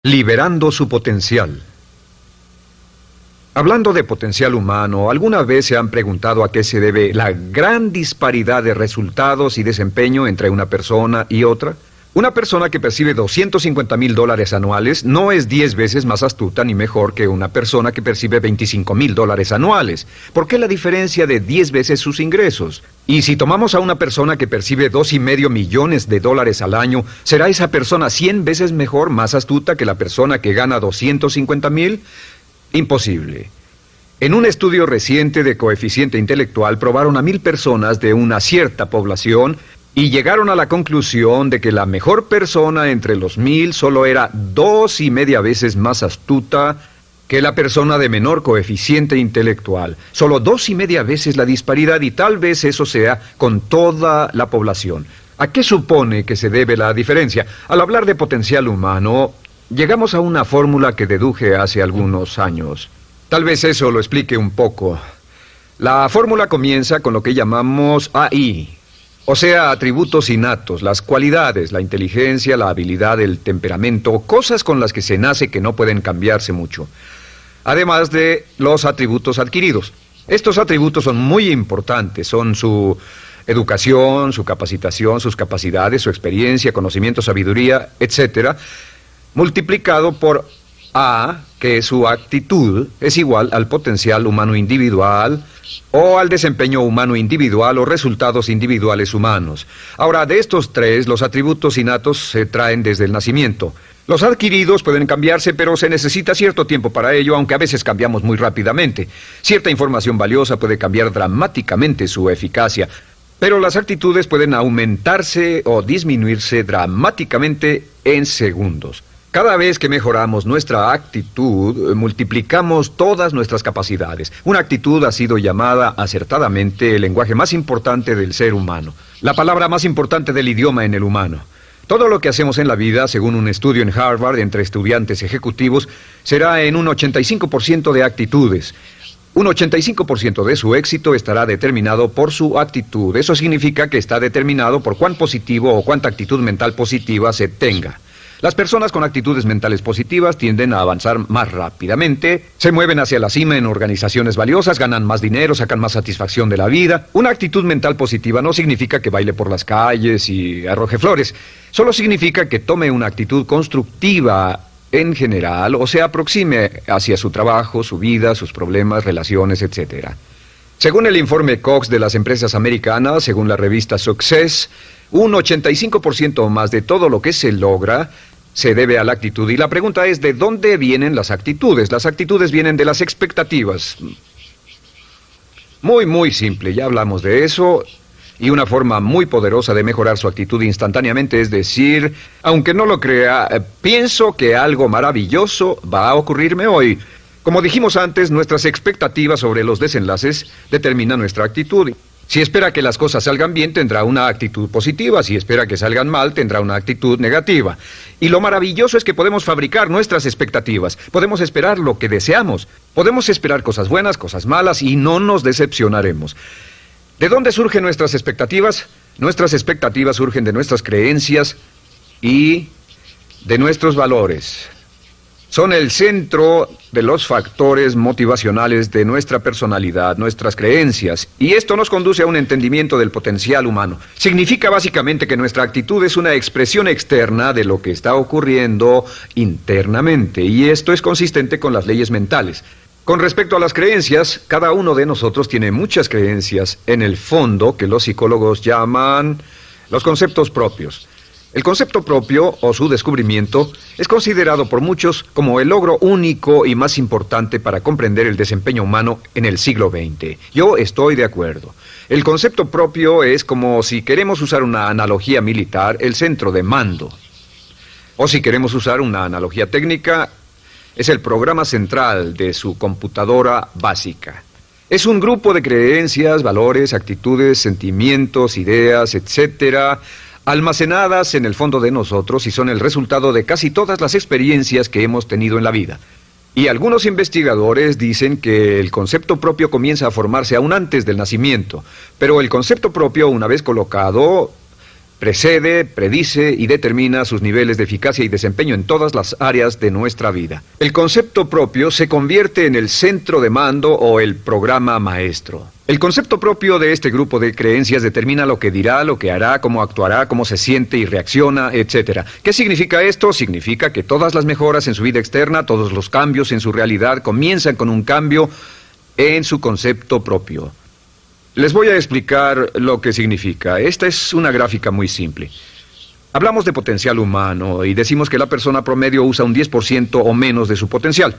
Liberando su potencial. Hablando de potencial humano, ¿alguna vez se han preguntado a qué se debe la gran disparidad de resultados y desempeño entre una persona y otra? Una persona que percibe $250,000 anuales no es 10 veces más astuta ni mejor que una persona que percibe $25,000 anuales. ¿Por qué la diferencia de 10 veces sus ingresos? Y si tomamos a una persona que percibe $2,5 millones al año, ¿será esa persona 100 veces mejor, más astuta que la persona que gana $250,000? Imposible. En un estudio reciente de coeficiente intelectual probaron a 1,000 personas de una cierta población y llegaron a la conclusión de que la mejor persona entre los 1,000 solo era 2,5 veces más astuta que la persona de menor coeficiente intelectual. Solo 2,5 veces la disparidad, y tal vez eso sea con toda la población. ¿A qué supone que se debe la diferencia? Al hablar de potencial humano, llegamos a una fórmula que deduje hace algunos años. Tal vez eso lo explique un poco. La fórmula comienza con lo que llamamos AI. O sea, atributos innatos, las cualidades, la inteligencia, la habilidad, el temperamento, cosas con las que se nace que no pueden cambiarse mucho. Además de los atributos adquiridos. Estos atributos son muy importantes, son su educación, su capacitación, sus capacidades, su experiencia, conocimiento, sabiduría, etc., multiplicado por A, que es su actitud, es igual al potencial humano individual, o al desempeño humano individual o resultados individuales humanos. Ahora, de estos tres, los atributos innatos se traen desde el nacimiento. Los adquiridos pueden cambiarse, pero se necesita cierto tiempo para ello, aunque a veces cambiamos muy rápidamente. Cierta información valiosa puede cambiar dramáticamente su eficacia, pero las actitudes pueden aumentarse o disminuirse dramáticamente en segundos. Cada vez que mejoramos nuestra actitud, multiplicamos todas nuestras capacidades. Una actitud ha sido llamada acertadamente el lenguaje más importante del ser humano, la palabra más importante del idioma en el humano. Todo lo que hacemos en la vida, según un estudio en Harvard entre estudiantes ejecutivos, será en un 85% de actitudes. Un 85% de su éxito estará determinado por su actitud. Eso significa que está determinado por cuán positivo o cuánta actitud mental positiva se tenga. Las personas con actitudes mentales positivas tienden a avanzar más rápidamente, se mueven hacia la cima en organizaciones valiosas, ganan más dinero, sacan más satisfacción de la vida. Una actitud mental positiva no significa que baile por las calles y arroje flores. Solo significa que tome una actitud constructiva en general o se aproxime hacia su trabajo, su vida, sus problemas, relaciones, etc. Según el informe Cox de las empresas americanas, según la revista Success, un 85% más de todo lo que se logra se debe a la actitud. Y la pregunta es, ¿de dónde vienen las actitudes? Las actitudes vienen de las expectativas. Muy simple, ya hablamos de eso. Y una forma muy poderosa de mejorar su actitud instantáneamente es decir, aunque no lo crea, pienso que algo maravilloso va a ocurrirme hoy. Como dijimos antes, nuestras expectativas sobre los desenlaces determinan nuestra actitud. Si espera que las cosas salgan bien, tendrá una actitud positiva. Si espera que salgan mal, tendrá una actitud negativa. Y lo maravilloso es que podemos fabricar nuestras expectativas. Podemos esperar lo que deseamos. Podemos esperar cosas buenas, cosas malas, y no nos decepcionaremos. ¿De dónde surgen nuestras expectativas? Nuestras expectativas surgen de nuestras creencias y de nuestros valores. Son el centro de los factores motivacionales de nuestra personalidad, nuestras creencias, y esto nos conduce a un entendimiento del potencial humano. Significa básicamente que nuestra actitud es una expresión externa de lo que está ocurriendo internamente, y esto es consistente con las leyes mentales. Con respecto a las creencias, cada uno de nosotros tiene muchas creencias en el fondo que los psicólogos llaman los conceptos propios. El concepto propio, o su descubrimiento, es considerado por muchos como el logro único y más importante para comprender el desempeño humano en el siglo XX. Yo estoy de acuerdo. El concepto propio es como, si queremos usar una analogía militar, el centro de mando. O si queremos usar una analogía técnica, es el programa central de su computadora básica. Es un grupo de creencias, valores, actitudes, sentimientos, ideas, etcétera, almacenadas en el fondo de nosotros y son el resultado de casi todas las experiencias que hemos tenido en la vida. Y algunos investigadores dicen que el concepto propio comienza a formarse aún antes del nacimiento, pero el concepto propio, una vez colocado, precede, predice y determina sus niveles de eficacia y desempeño en todas las áreas de nuestra vida. El concepto propio se convierte en el centro de mando o el programa maestro. El concepto propio de este grupo de creencias determina lo que dirá, lo que hará, cómo actuará, cómo se siente y reacciona, etc. ¿Qué significa esto? Significa que todas las mejoras en su vida externa, todos los cambios en su realidad comienzan con un cambio en su concepto propio. Les voy a explicar lo que significa. Esta es una gráfica muy simple. Hablamos de potencial humano y decimos que la persona promedio usa un 10% o menos de su potencial.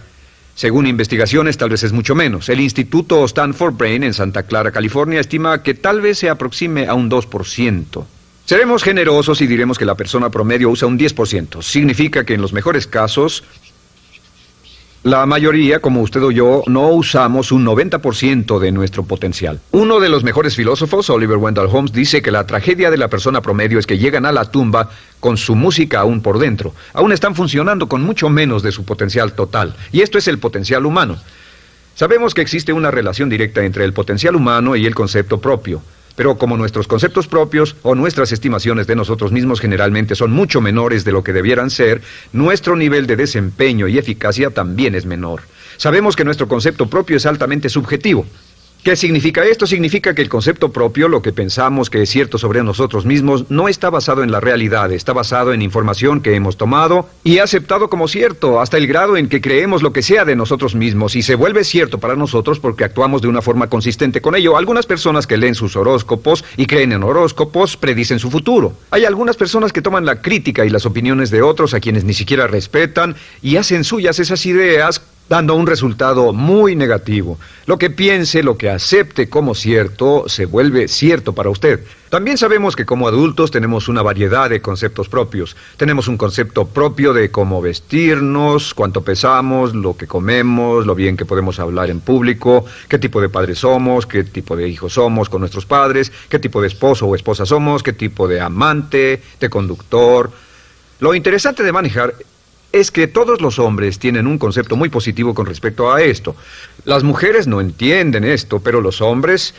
Según investigaciones, tal vez es mucho menos. El Instituto Stanford Brain en Santa Clara, California, estima que tal vez se aproxime a un 2%. Seremos generosos y diremos que la persona promedio usa un 10%. Significa que en los mejores casos, la mayoría, como usted o yo, no usamos un 90% de nuestro potencial. Uno de los mejores filósofos, Oliver Wendell Holmes, dice que la tragedia de la persona promedio es que llegan a la tumba con su música aún por dentro. Aún están funcionando con mucho menos de su potencial total. Y esto es el potencial humano. Sabemos que existe una relación directa entre el potencial humano y el concepto propio. Pero como nuestros conceptos propios o nuestras estimaciones de nosotros mismos generalmente son mucho menores de lo que debieran ser, nuestro nivel de desempeño y eficacia también es menor. Sabemos que nuestro concepto propio es altamente subjetivo. ¿Qué significa esto? Significa que el concepto propio, lo que pensamos que es cierto sobre nosotros mismos, no está basado en la realidad, está basado en información que hemos tomado y aceptado como cierto, hasta el grado en que creemos lo que sea de nosotros mismos y se vuelve cierto para nosotros porque actuamos de una forma consistente con ello. Algunas personas que leen sus horóscopos y creen en horóscopos predicen su futuro. Hay algunas personas que toman la crítica y las opiniones de otros a quienes ni siquiera respetan y hacen suyas esas ideas, dando un resultado muy negativo. Lo que piense, lo que acepte como cierto, se vuelve cierto para usted. También sabemos que como adultos tenemos una variedad de conceptos propios. Tenemos un concepto propio de cómo vestirnos, cuánto pesamos, lo que comemos, lo bien que podemos hablar en público, qué tipo de padres somos, qué tipo de hijos somos con nuestros padres, qué tipo de esposo o esposa somos, qué tipo de amante, de conductor. Lo interesante de manejar es que todos los hombres tienen un concepto muy positivo con respecto a esto. Las mujeres no entienden esto, pero los hombres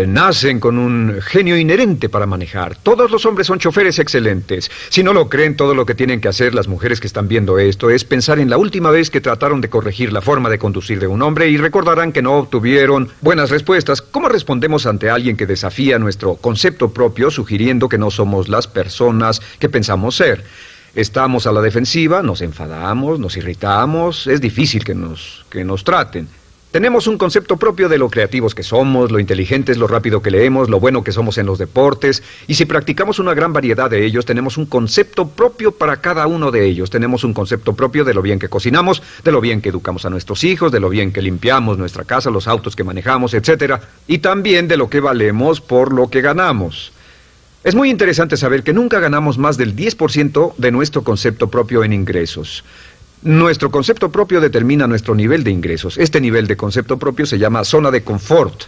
nacen con un genio inherente para manejar. Todos los hombres son choferes excelentes. Si no lo creen, todo lo que tienen que hacer las mujeres que están viendo esto es pensar en la última vez que trataron de corregir la forma de conducir de un hombre y recordarán que no obtuvieron buenas respuestas. ¿Cómo respondemos ante alguien que desafía nuestro concepto propio, sugiriendo que no somos las personas que pensamos ser? Estamos a la defensiva, nos enfadamos, nos irritamos, es difícil que nos traten. Tenemos un concepto propio de lo creativos que somos, lo inteligentes, lo rápido que leemos, lo bueno que somos en los deportes, y si practicamos una gran variedad de ellos, tenemos un concepto propio para cada uno de ellos. Tenemos un concepto propio de lo bien que cocinamos, de lo bien que educamos a nuestros hijos, de lo bien que limpiamos nuestra casa, los autos que manejamos, etc. Y también de lo que valemos por lo que ganamos. Es muy interesante saber que nunca ganamos más del 10% de nuestro concepto propio en ingresos. Nuestro concepto propio determina nuestro nivel de ingresos. Este nivel de concepto propio se llama zona de confort.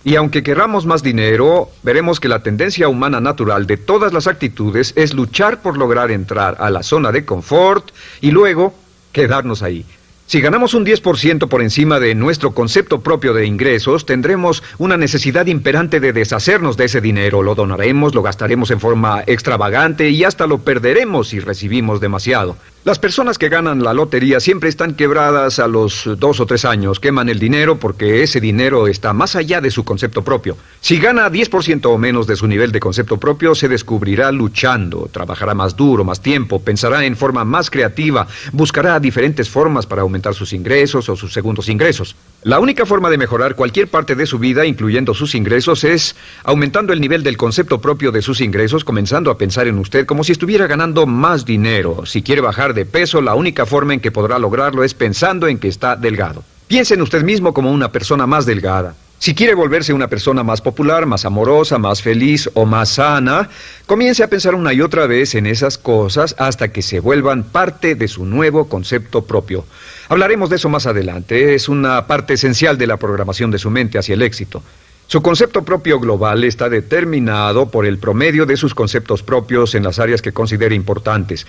Y aunque querramos más dinero, veremos que la tendencia humana natural de todas las actitudes es luchar por lograr entrar a la zona de confort y luego quedarnos ahí. Si ganamos un 10% por encima de nuestro concepto propio de ingresos, tendremos una necesidad imperante de deshacernos de ese dinero. Lo donaremos, lo gastaremos en forma extravagante y hasta lo perderemos si recibimos demasiado. Las personas que ganan la lotería siempre están quebradas a los 2 o 3 años. Queman el dinero porque ese dinero está más allá de su concepto propio. Si gana 10% o menos de su nivel de concepto propio, se descubrirá luchando, trabajará más duro, más tiempo, pensará en forma más creativa, buscará diferentes formas para aumentar sus ingresos o sus segundos ingresos. La única forma de mejorar cualquier parte de su vida, incluyendo sus ingresos, es aumentando el nivel del concepto propio de sus ingresos, comenzando a pensar en usted como si estuviera ganando más dinero. Si quiere bajar de peso, la única forma en que podrá lograrlo es pensando en que está delgado. Piense en usted mismo como una persona más delgada. Si quiere volverse una persona más popular, más amorosa, más feliz o más sana, comience a pensar una y otra vez en esas cosas hasta que se vuelvan parte de su nuevo concepto propio. Hablaremos de eso más adelante. Es una parte esencial de la programación de su mente hacia el éxito. Su concepto propio global está determinado por el promedio de sus conceptos propios en las áreas que considere importantes.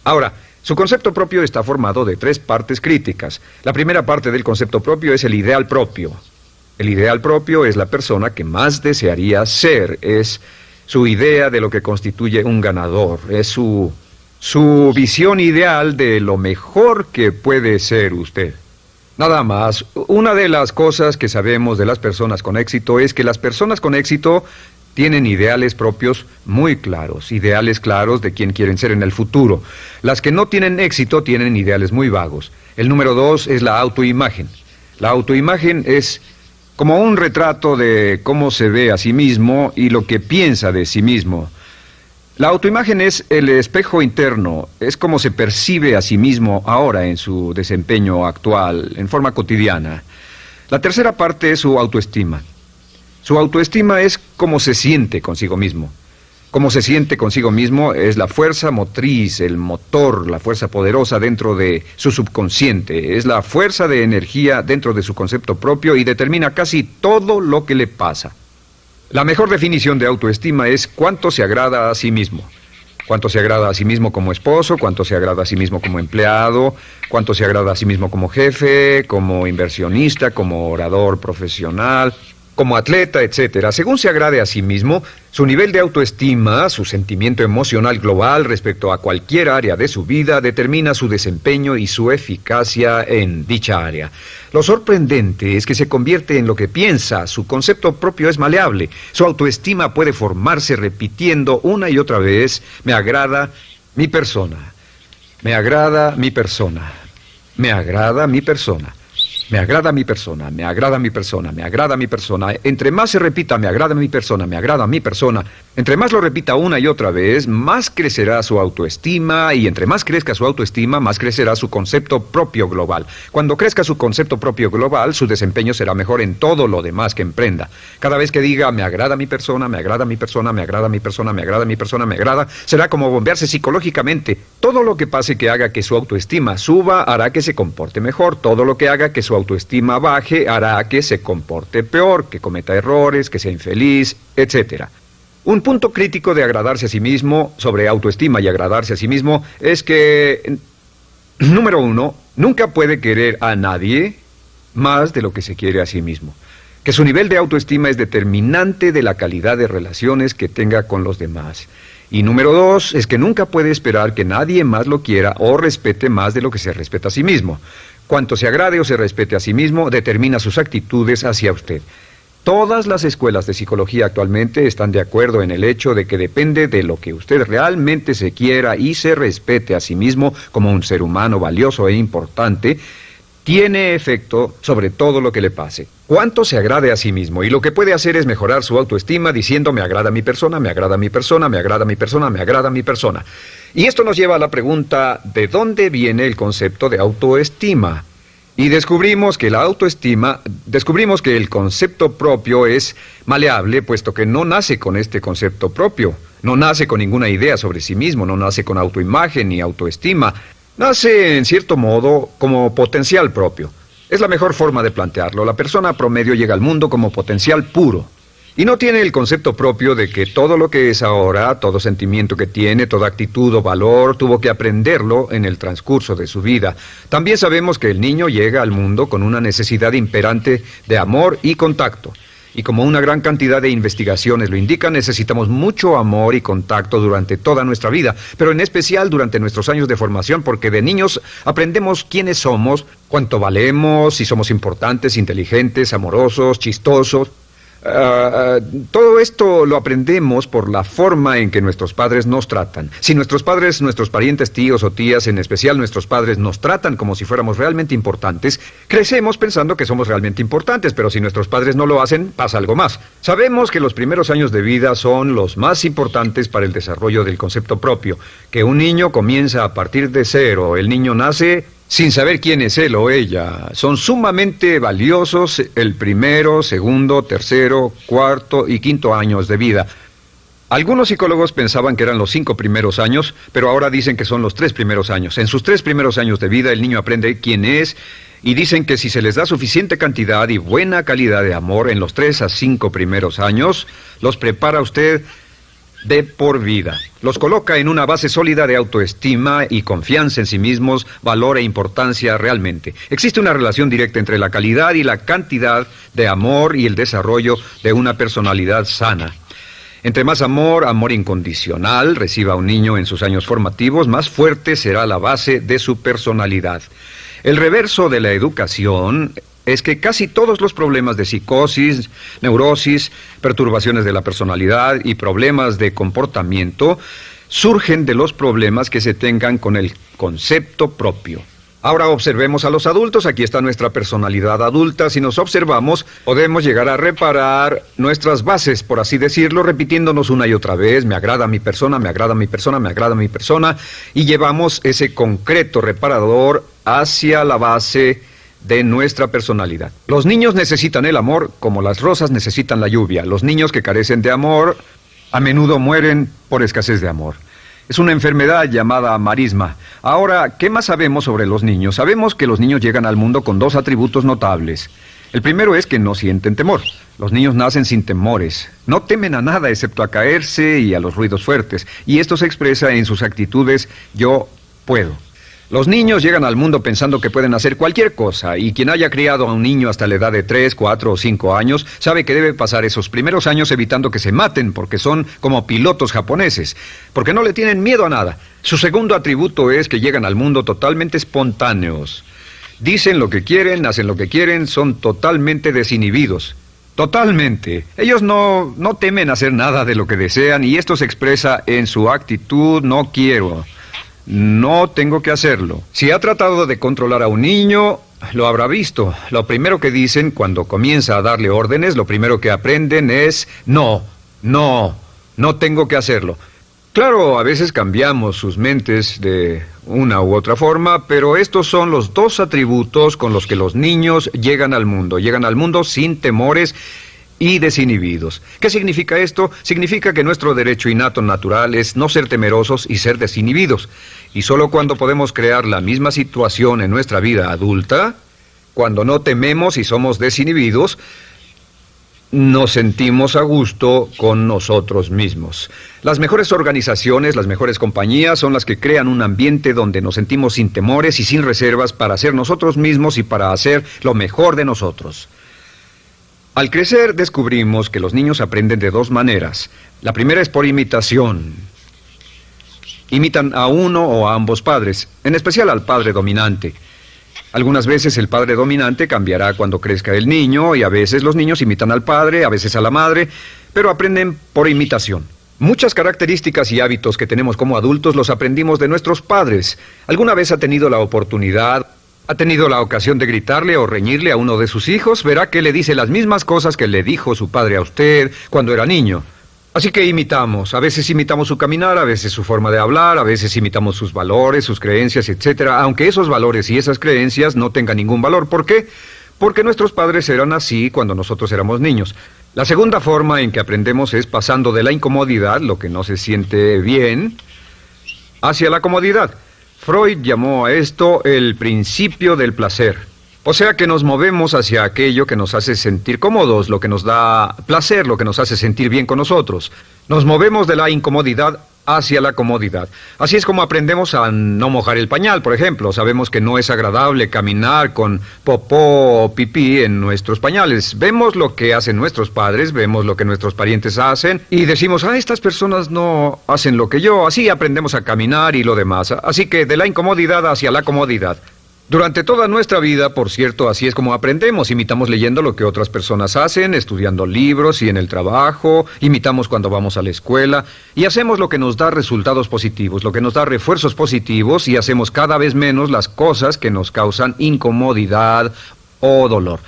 Ahora, su concepto propio está formado de 3 partes críticas. La primera parte del concepto propio es el ideal propio. El ideal propio es la persona que más desearía ser, es su idea de lo que constituye un ganador, es su visión ideal de lo mejor que puede ser usted. Nada más, una de las cosas que sabemos de las personas con éxito es que las personas con éxito tienen ideales propios muy claros, ideales claros de quién quieren ser en el futuro. Las que no tienen éxito tienen ideales muy vagos. El número 2 es la autoimagen. La autoimagen es como un retrato de cómo se ve a sí mismo y lo que piensa de sí mismo. La autoimagen es el espejo interno, es como se percibe a sí mismo ahora en su desempeño actual, en forma cotidiana. La tercera parte es su autoestima. Su autoestima es cómo se siente consigo mismo. Cómo se siente consigo mismo es la fuerza motriz, el motor, la fuerza poderosa dentro de su subconsciente. Es la fuerza de energía dentro de su concepto propio y determina casi todo lo que le pasa. La mejor definición de autoestima es cuánto se agrada a sí mismo. Cuánto se agrada a sí mismo como esposo, cuánto se agrada a sí mismo como empleado, cuánto se agrada a sí mismo como jefe, como inversionista, como orador profesional, como atleta, etcétera. Según se agrade a sí mismo, su nivel de autoestima, su sentimiento emocional global respecto a cualquier área de su vida, determina su desempeño y su eficacia en dicha área. Lo sorprendente es que se convierte en lo que piensa, su concepto propio es maleable, su autoestima puede formarse repitiendo una y otra vez, me agrada mi persona, me agrada mi persona, me agrada mi persona. Me agrada mi persona, me agrada mi persona, me agrada mi persona. Entre más se repita, me agrada mi persona, me agrada mi persona, entre más lo repita una y otra vez, más crecerá su autoestima y entre más crezca su autoestima, más crecerá su concepto propio global. Cuando crezca su concepto propio global, su desempeño será mejor en todo lo demás que emprenda. Cada vez que diga, me agrada mi persona, me agrada mi persona, me agrada mi persona, me agrada mi persona, me agrada, será como bombearse psicológicamente. Todo lo que pase que haga que su autoestima suba, hará que se comporte mejor. Todo lo que haga que su autoestima baje hará que se comporte peor, que cometa errores, que sea infeliz, etc. Un punto crítico de agradarse a sí mismo, sobre autoestima y agradarse a sí mismo, es que, número 1, nunca puede querer a nadie más de lo que se quiere a sí mismo. Que su nivel de autoestima es determinante de la calidad de relaciones que tenga con los demás. Y número 2, es que nunca puede esperar que nadie más lo quiera o respete más de lo que se respeta a sí mismo. Cuanto se agrade o se respete a sí mismo, determina sus actitudes hacia usted. Todas las escuelas de psicología actualmente están de acuerdo en el hecho de que depende de lo que usted realmente se quiera y se respete a sí mismo como un ser humano valioso e importante, tiene efecto sobre todo lo que le pase. Cuánto se agrade a sí mismo, y lo que puede hacer es mejorar su autoestima diciendo me agrada mi persona, me agrada mi persona, me agrada mi persona, me agrada mi persona. Y esto nos lleva a la pregunta, ¿de dónde viene el concepto de autoestima? Y descubrimos que el concepto propio es maleable, puesto que no nace con este concepto propio, no nace con ninguna idea sobre sí mismo, no nace con autoimagen ni autoestima, nace en cierto modo como potencial propio. Es la mejor forma de plantearlo. La persona promedio llega al mundo como potencial puro. Y no tiene el concepto propio de que todo lo que es ahora, todo sentimiento que tiene, toda actitud o valor, tuvo que aprenderlo en el transcurso de su vida. También sabemos que el niño llega al mundo con una necesidad imperante de amor y contacto. Y como una gran cantidad de investigaciones lo indican, necesitamos mucho amor y contacto durante toda nuestra vida, pero en especial durante nuestros años de formación, porque de niños aprendemos quiénes somos, cuánto valemos, si somos importantes, inteligentes, amorosos, chistosos. Todo esto lo aprendemos por la forma en que nuestros padres nos tratan. Si nuestros padres, nuestros parientes, tíos o tías, en especial nuestros padres, nos tratan como si fuéramos realmente importantes, crecemos pensando que somos realmente importantes, pero si nuestros padres no lo hacen, pasa algo más. Sabemos que los primeros años de vida son los más importantes para el desarrollo del concepto propio, que un niño comienza a partir de cero. El niño nace sin saber quién es él o ella. Son sumamente valiosos el primero, segundo, tercero, cuarto y quinto años de vida. Algunos psicólogos pensaban que eran los 5 primeros años, pero ahora dicen que son los 3 primeros años. En sus 3 primeros años de vida el niño aprende quién es y dicen que si se les da suficiente cantidad y buena calidad de amor en los 3 a 5 primeros años, los prepara usted de por vida. Los coloca en una base sólida de autoestima y confianza en sí mismos, valor e importancia realmente. Existe una relación directa entre la calidad y la cantidad de amor y el desarrollo de una personalidad sana. Entre más amor, amor incondicional, reciba un niño en sus años formativos, más fuerte será la base de su personalidad. El reverso de la educación es que casi todos los problemas de psicosis, neurosis, perturbaciones de la personalidad y problemas de comportamiento surgen de los problemas que se tengan con el concepto propio. Ahora observemos a los adultos. Aquí está nuestra personalidad adulta. Si nos observamos, podemos llegar a reparar nuestras bases, por así decirlo, repitiéndonos una y otra vez: me agrada mi persona, me agrada mi persona, me agrada mi persona, y llevamos ese concreto reparador hacia la base de nuestra personalidad. Los niños necesitan el amor como las rosas necesitan la lluvia. Los niños que carecen de amor a menudo mueren por escasez de amor. Es una enfermedad llamada marisma. Ahora, ¿qué más sabemos sobre los niños? Sabemos que los niños llegan al mundo con dos atributos notables. El primero es que no sienten temor. Los niños nacen sin temores. No temen a nada excepto a caerse y a los ruidos fuertes. Y esto se expresa en sus actitudes: yo puedo. Los niños llegan al mundo pensando que pueden hacer cualquier cosa, y quien haya criado a un niño hasta la edad de 3, 4 o 5 años sabe que debe pasar esos primeros años evitando que se maten, porque son como pilotos japoneses, porque no le tienen miedo a nada. Su segundo atributo es que llegan al mundo totalmente espontáneos. Dicen lo que quieren, hacen lo que quieren, son totalmente desinhibidos. Totalmente. Ellos no temen hacer nada de lo que desean, y esto se expresa en su actitud: no quiero. No tengo que hacerlo. Si ha tratado de controlar a un niño, lo habrá visto. Lo primero que dicen cuando comienza a darle órdenes, lo primero que aprenden es: no tengo que hacerlo. Claro, a veces cambiamos sus mentes de una u otra forma, pero estos son los dos atributos con los que los niños llegan al mundo. Llegan al mundo sin temores y desinhibidos. ¿Qué significa esto? Significa que nuestro derecho innato natural es no ser temerosos y ser desinhibidos. Y solo cuando podemos crear la misma situación en nuestra vida adulta, cuando no tememos y somos desinhibidos, nos sentimos a gusto con nosotros mismos. Las mejores organizaciones, las mejores compañías son las que crean un ambiente donde nos sentimos sin temores y sin reservas para ser nosotros mismos y para hacer lo mejor de nosotros. Al crecer descubrimos que los niños aprenden de dos maneras. La primera es por imitación. Imitan a uno o a ambos padres, en especial al padre dominante. Algunas veces el padre dominante cambiará cuando crezca el niño, y a veces los niños imitan al padre, a veces a la madre, pero aprenden por imitación. Muchas características y hábitos que tenemos como adultos los aprendimos de nuestros padres. ¿Alguna vez ha tenido la ocasión de gritarle o reñirle a uno de sus hijos? Verá que le dice las mismas cosas que le dijo su padre a usted cuando era niño. Así que imitamos. A veces imitamos su caminar, a veces su forma de hablar, a veces imitamos sus valores, sus creencias, etc. Aunque esos valores y esas creencias no tengan ningún valor. ¿Por qué? Porque nuestros padres eran así cuando nosotros éramos niños. La segunda forma en que aprendemos es pasando de la incomodidad, lo que no se siente bien, hacia la comodidad. Freud llamó a esto el principio del placer. O sea que nos movemos hacia aquello que nos hace sentir cómodos, lo que nos da placer, lo que nos hace sentir bien con nosotros. Nos movemos de la incomodidad hacia la comodidad. Así es como aprendemos a no mojar el pañal, por ejemplo. Sabemos que no es agradable caminar con popó o pipí en nuestros pañales. Vemos lo que hacen nuestros padres, vemos lo que nuestros parientes hacen y decimos: estas personas no hacen lo que yo. Así aprendemos a caminar y lo demás. Así que de la incomodidad hacia la comodidad. Durante toda nuestra vida, por cierto, así es como aprendemos. Imitamos leyendo lo que otras personas hacen, estudiando libros y en el trabajo, imitamos cuando vamos a la escuela, y hacemos lo que nos da resultados positivos, lo que nos da refuerzos positivos, y hacemos cada vez menos las cosas que nos causan incomodidad o dolor.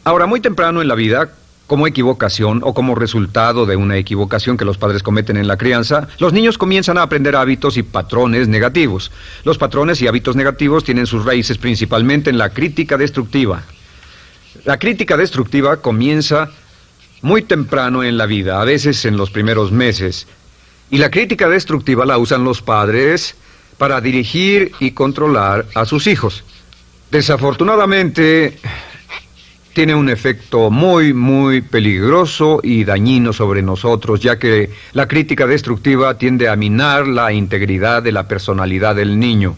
Ahora, muy temprano en la vida, como equivocación o como resultado de una equivocación que los padres cometen en la crianza, los niños comienzan a aprender hábitos y patrones negativos. Los patrones y hábitos negativos tienen sus raíces principalmente en la crítica destructiva. La crítica destructiva comienza muy temprano en la vida, a veces en los primeros meses. Y la crítica destructiva la usan los padres para dirigir y controlar a sus hijos. Desafortunadamente, tiene un efecto muy peligroso y dañino sobre nosotros, ya que la crítica destructiva tiende a minar la integridad de la personalidad del niño.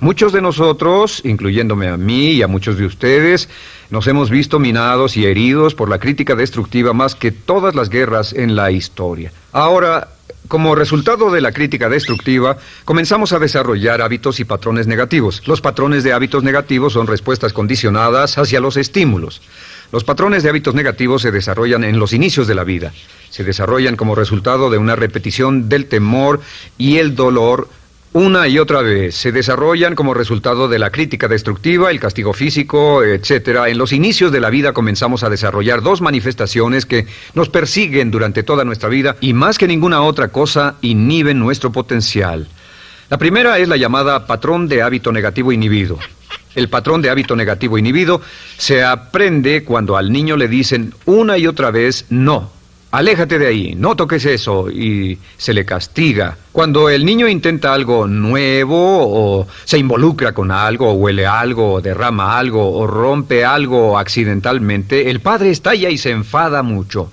Muchos de nosotros, incluyéndome a mí y a muchos de ustedes, nos hemos visto minados y heridos por la crítica destructiva más que todas las guerras en la historia. Ahora, como resultado de la crítica destructiva, comenzamos a desarrollar hábitos y patrones negativos. Los patrones de hábitos negativos son respuestas condicionadas hacia los estímulos. Los patrones de hábitos negativos se desarrollan en los inicios de la vida. Se desarrollan como resultado de una repetición del temor y el dolor una y otra vez. Se desarrollan como resultado de la crítica destructiva, el castigo físico, etc. En los inicios de la vida comenzamos a desarrollar dos manifestaciones que nos persiguen durante toda nuestra vida y más que ninguna otra cosa inhiben nuestro potencial. La primera es la llamada patrón de hábito negativo inhibido. El patrón de hábito negativo inhibido se aprende cuando al niño le dicen una y otra vez no. Aléjate de ahí, no toques eso, y se le castiga. Cuando el niño intenta algo nuevo, o se involucra con algo, o huele algo, o derrama algo, o rompe algo accidentalmente, el padre estalla y se enfada mucho.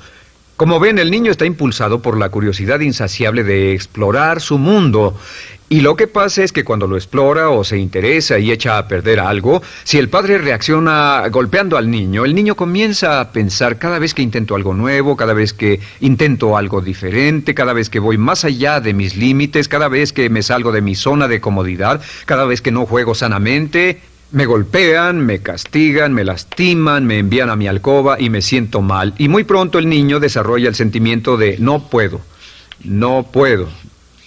Como ven, el niño está impulsado por la curiosidad insaciable de explorar su mundo. Y lo que pasa es que cuando lo explora o se interesa y echa a perder algo, si el padre reacciona golpeando al niño, el niño comienza a pensar cada vez que intento algo nuevo, cada vez que intento algo diferente, cada vez que voy más allá de mis límites, cada vez que me salgo de mi zona de comodidad, cada vez que no juego sanamente, me golpean, me castigan, me lastiman, me envían a mi alcoba y me siento mal. Y muy pronto el niño desarrolla el sentimiento de no puedo, no puedo.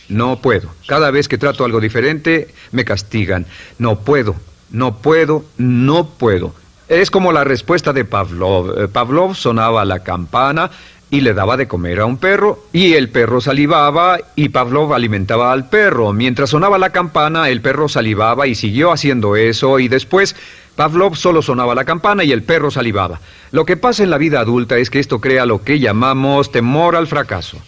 No puedo. Cada vez que trato algo diferente, me castigan. No puedo, no puedo, no puedo. Es como la respuesta de Pavlov. Pavlov sonaba la campana y le daba de comer a un perro, y el perro salivaba, y Pavlov alimentaba al perro. Mientras sonaba la campana, el perro salivaba y siguió haciendo eso, y después Pavlov solo sonaba la campana y el perro salivaba. Lo que pasa en la vida adulta es que esto crea lo que llamamos temor al fracaso.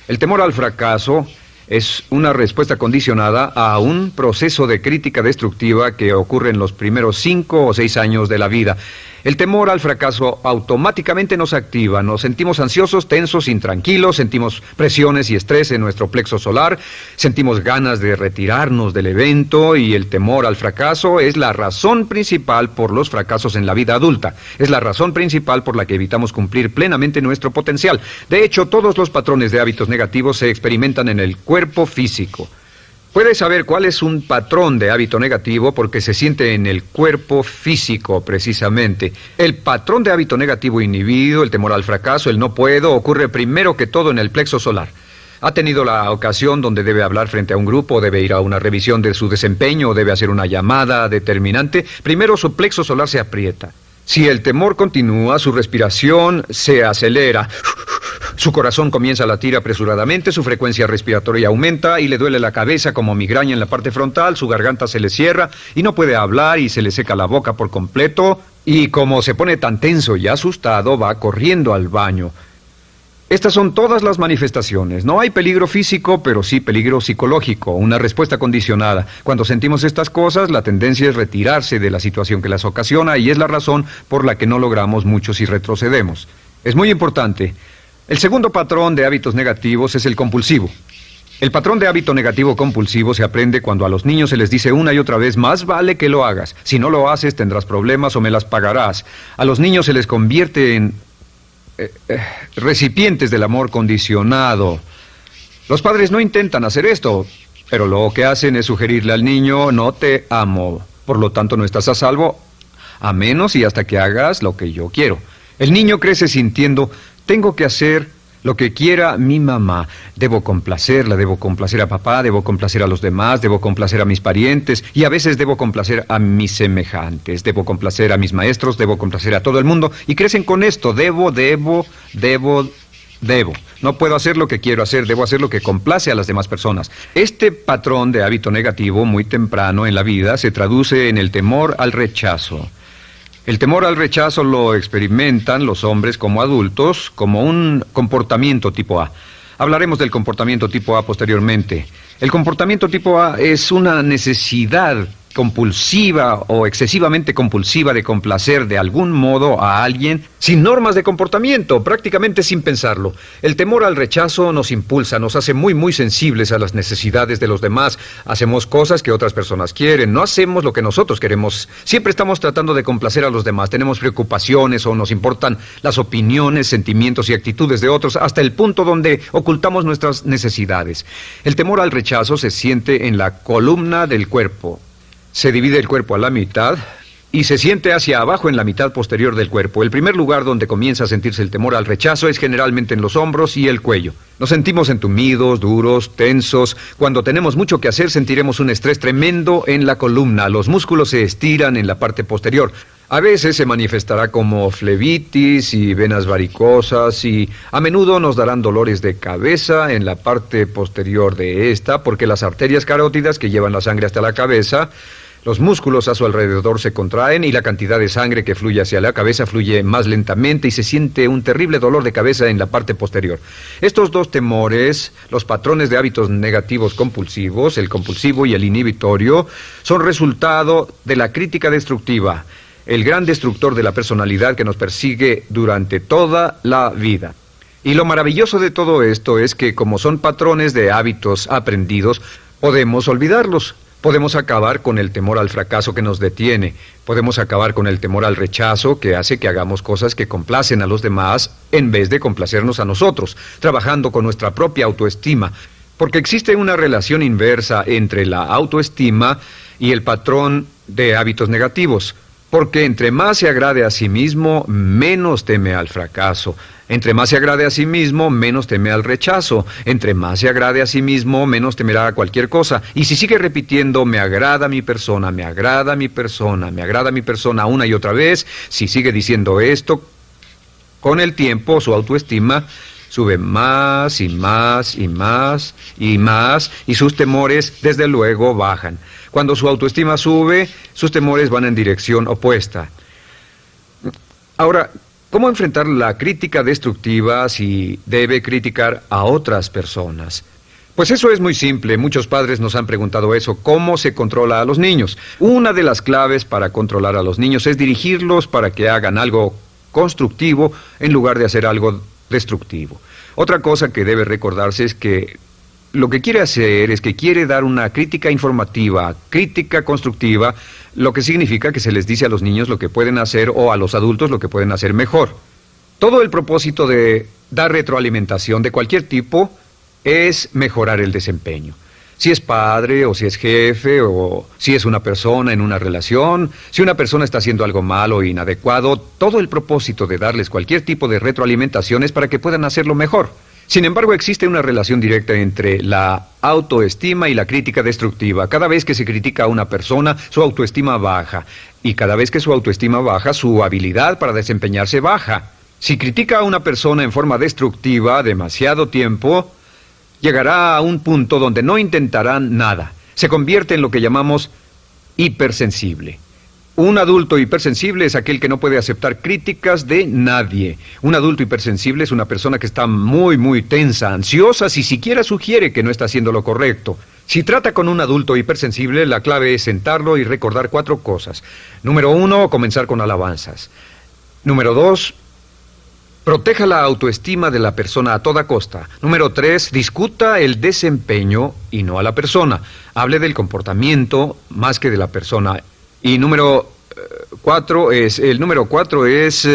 El temor al fracaso es una respuesta condicionada a un proceso de crítica destructiva que ocurre en los primeros 5 o 6 años de la vida. El temor al fracaso automáticamente nos activa, nos sentimos ansiosos, tensos, intranquilos, sentimos presiones y estrés en nuestro plexo solar, sentimos ganas de retirarnos del evento, y el temor al fracaso es la razón principal por los fracasos en la vida adulta. Es la razón principal por la que evitamos cumplir plenamente nuestro potencial. De hecho, todos los patrones de hábitos negativos se experimentan en el cuerpo físico. Puedes saber cuál es un patrón de hábito negativo porque se siente en el cuerpo físico, precisamente. El patrón de hábito negativo inhibido, el temor al fracaso, el no puedo, ocurre primero que todo en el plexo solar. ¿Ha tenido la ocasión donde debe hablar frente a un grupo, debe ir a una revisión de su desempeño, o debe hacer una llamada determinante? Primero su plexo solar se aprieta. Si el temor continúa, su respiración se acelera. Su corazón comienza a latir apresuradamente, su frecuencia respiratoria aumenta y le duele la cabeza como migraña en la parte frontal, su garganta se le cierra y no puede hablar y se le seca la boca por completo, y como se pone tan tenso y asustado, va corriendo al baño. Estas son todas las manifestaciones. No hay peligro físico, pero sí peligro psicológico, una respuesta condicionada. Cuando sentimos estas cosas, la tendencia es retirarse de la situación que las ocasiona, y es la razón por la que no logramos mucho si retrocedemos. Es muy importante. El segundo patrón de hábitos negativos es el compulsivo. El patrón de hábito negativo compulsivo se aprende cuando a los niños se les dice una y otra vez: más vale que lo hagas. Si no lo haces, tendrás problemas o me las pagarás. A los niños se les convierte en recipientes del amor condicionado. Los padres no intentan hacer esto, pero lo que hacen es sugerirle al niño: no te amo, por lo tanto no estás a salvo, a menos y hasta que hagas lo que yo quiero. El niño crece sintiendo: tengo que hacer lo que quiera mi mamá. Debo complacerla, debo complacer a papá, debo complacer a los demás, debo complacer a mis parientes, y a veces debo complacer a mis semejantes, debo complacer a mis maestros, debo complacer a todo el mundo, y crecen con esto: debo. No puedo hacer lo que quiero hacer, debo hacer lo que complace a las demás personas. Este patrón de hábito negativo muy temprano en la vida se traduce en el temor al rechazo. El temor al rechazo lo experimentan los hombres como adultos como un comportamiento tipo A. Hablaremos del comportamiento tipo A posteriormente. El comportamiento tipo A es una necesidad compulsiva o excesivamente compulsiva de complacer de algún modo a alguien sin normas de comportamiento, prácticamente sin pensarlo. El temor al rechazo nos impulsa, nos hace muy sensibles a las necesidades de los demás. Hacemos cosas que otras personas quieren, no hacemos lo que nosotros queremos. Siempre estamos tratando de complacer a los demás. Tenemos preocupaciones o nos importan las opiniones, sentimientos y actitudes de otros hasta el punto donde ocultamos nuestras necesidades. El temor al rechazo se siente en la columna del cuerpo. Se divide el cuerpo a la mitad y se siente hacia abajo en la mitad posterior del cuerpo. El primer lugar donde comienza a sentirse el temor al rechazo es generalmente en los hombros y el cuello. Nos sentimos entumidos, duros, tensos. Cuando tenemos mucho que hacer sentiremos un estrés tremendo en la columna. Los músculos se estiran en la parte posterior. A veces se manifestará como flebitis y venas varicosas y a menudo nos darán dolores de cabeza en la parte posterior de esta porque las arterias carótidas que llevan la sangre hasta la cabeza, los músculos a su alrededor se contraen y la cantidad de sangre que fluye hacia la cabeza fluye más lentamente y se siente un terrible dolor de cabeza en la parte posterior. Estos dos temores, los patrones de hábitos negativos compulsivos, el compulsivo y el inhibitorio, son resultado de la crítica destructiva, el gran destructor de la personalidad que nos persigue durante toda la vida. Y lo maravilloso de todo esto es que como son patrones de hábitos aprendidos, podemos olvidarlos. Podemos acabar con el temor al fracaso que nos detiene. Podemos acabar con el temor al rechazo que hace que hagamos cosas que complacen a los demás en vez de complacernos a nosotros, trabajando con nuestra propia autoestima. Porque existe una relación inversa entre la autoestima y el patrón de hábitos negativos. Porque entre más se agrade a sí mismo, menos teme al fracaso. Entre más se agrade a sí mismo, menos teme al rechazo. Entre más se agrade a sí mismo, menos temerá a cualquier cosa. Y si sigue repitiendo, me agrada mi persona, me agrada mi persona, me agrada mi persona una y otra vez, si sigue diciendo esto, con el tiempo su autoestima sube más y más y más y más y sus temores desde luego bajan. Cuando su autoestima sube, sus temores van en dirección opuesta. Ahora, ¿cómo enfrentar la crítica destructiva si debe criticar a otras personas? Pues eso es muy simple. Muchos padres nos han preguntado eso. ¿Cómo se controla a los niños? Una de las claves para controlar a los niños es dirigirlos para que hagan algo constructivo en lugar de hacer algo destructivo. Otra cosa que debe recordarse es que lo que quiere hacer es que quiere dar una crítica informativa, crítica constructiva, lo que significa que se les dice a los niños lo que pueden hacer o a los adultos lo que pueden hacer mejor. Todo el propósito de dar retroalimentación de cualquier tipo es mejorar el desempeño. Si es padre o si es jefe o si es una persona en una relación, si una persona está haciendo algo malo o inadecuado, todo el propósito de darles cualquier tipo de retroalimentación es para que puedan hacerlo mejor. Sin embargo, existe una relación directa entre la autoestima y la crítica destructiva. Cada vez que se critica a una persona, su autoestima baja. Y cada vez que su autoestima baja, su habilidad para desempeñarse baja. Si critica a una persona en forma destructiva demasiado tiempo, llegará a un punto donde no intentarán nada. Se convierte en lo que llamamos hipersensible. Un adulto hipersensible es aquel que no puede aceptar críticas de nadie. Un adulto hipersensible es una persona que está muy tensa, ansiosa, si siquiera sugiere que no está haciendo lo correcto. Si trata con un adulto hipersensible, la clave es sentarlo y recordar 4 cosas. Número 1, comenzar con alabanzas. Número 2, proteja la autoestima de la persona a toda costa. Número 3, discuta el desempeño y no a la persona. Hable del comportamiento más que de la persona. Y número 4 es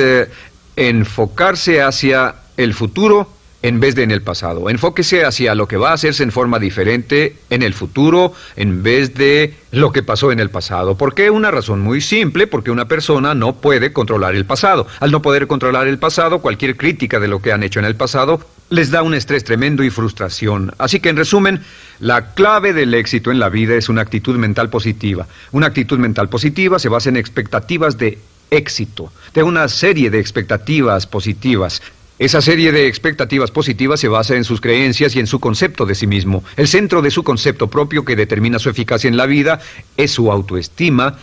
enfocarse hacia el futuro en vez de en el pasado. Enfóquese hacia lo que va a hacerse en forma diferente en el futuro en vez de lo que pasó en el pasado. ¿Por qué? Una razón muy simple, porque una persona no puede controlar el pasado. Al no poder controlar el pasado, cualquier crítica de lo que han hecho en el pasado les da un estrés tremendo y frustración. Así que, en resumen, la clave del éxito en la vida es una actitud mental positiva. Una actitud mental positiva se basa en expectativas de éxito, de una serie de expectativas positivas. Esa serie de expectativas positivas se basa en sus creencias y en su concepto de sí mismo. El centro de su concepto propio que determina su eficacia en la vida es su autoestima,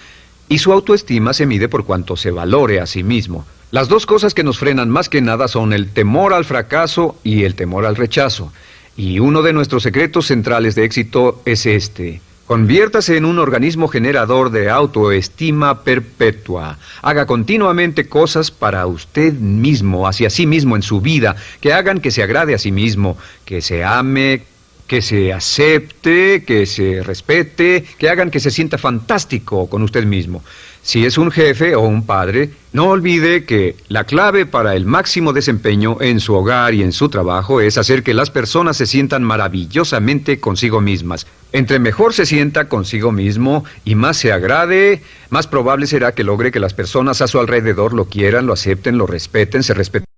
y su autoestima se mide por cuanto se valore a sí mismo. Las dos cosas que nos frenan más que nada son el temor al fracaso y el temor al rechazo. Y uno de nuestros secretos centrales de éxito es este: Conviértase en un organismo generador de autoestima perpetua. Haga continuamente cosas para usted mismo, hacia sí mismo en su vida, que hagan que se agrade a sí mismo, que se ame, que se acepte, que se respete, que hagan que se sienta fantástico con usted mismo. Si es un jefe o un padre, no olvide que la clave para el máximo desempeño en su hogar y en su trabajo es hacer que las personas se sientan maravillosamente consigo mismas. Entre mejor se sienta consigo mismo y más se agrade, más probable será que logre que las personas a su alrededor lo quieran, lo acepten, lo respeten, se respeten.